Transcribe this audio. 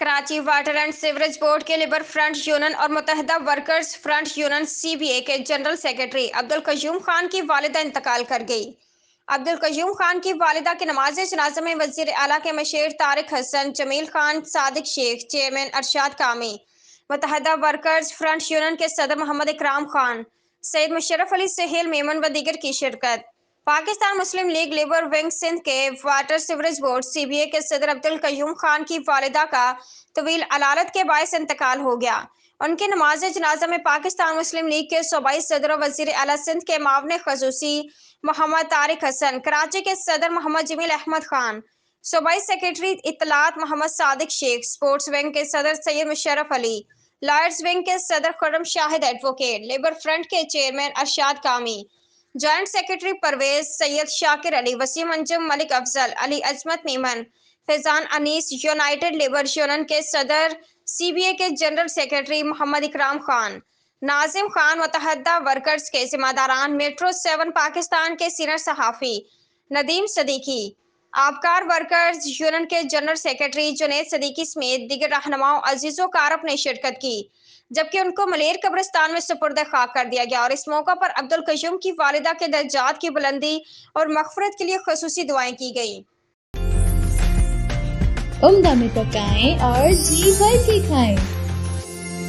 Karachi water and sewerage board کے labour front union اور متحدہ ورکرز فرنٹ یونین CBA کے جنرل سیکرٹری عبدالقیوم خان کی والدہ انتقال کر گئی۔ عبدالقیوم خان کی والدہ کی نماز جنازہ میں وزیر اعلیٰ کے مشیر طارق حسن، جمیل خان، صادق شیخ، چیئرمین ارشاد کامی، متحدہ ورکرز فرنٹ یونین کے صدر محمد اکرام خان، سید مشرف علی سہیل میمن و دیگر کی شرکت۔ پاکستان مسلم لیگ لیبر ونگ سندھ کے واٹر سیوریج بورڈ CBA کے صدر عبدالقیوم خان کی والدہ کا طویل علالت کے باعث انتقال ہو گیا۔ ان کی نماز جنازہ میں پاکستان مسلم لیگ کے صوبائی صدر و وزیر اعلیٰ سندھ کے معاون خصوصی محمد طارق حسن، کراچی کے صدر محمد جمیل احمد خان، صوبائی سیکرٹری اطلاعات محمد صادق شیخ، سپورٹس ونگ کے صدر سید مشرف علی، لائرز ونگ کے صدر خرم شاہد ایڈوکیٹ، لیبر فرنٹ کے چیئرمین ارشاد کامی، جوائنٹ سیکرٹری پرویز، سید شاکر علی، وسیم انجم، ملک افضل، علی عظمت میمن، فیضان انیس، یونائیٹڈ لیبر یونین کے صدر، CBA کے جنرل سیکرٹری محمد اکرام خان، ناظم خان، متحدہ ورکرز کے ذمہ داران، میٹرو 7 پاکستان کے سینئر صحافی ندیم صدیقی، آبکار ورکرز یونین کے جنرل سیکرٹری جنید صدیقی سمیت دیگر رہنماؤں عزیز و کارب نے شرکت کی، جبکہ ان کو ملیر قبرستان میں سپرد خاک کر دیا گیا اور اس موقع پر عبدالقیوم کی والدہ کے درجات کی بلندی اور مغفرت کے لیے خصوصی دعائیں کی گئیں۔ عمدہ میں پکائیں اور جی بھر کے کھائیں۔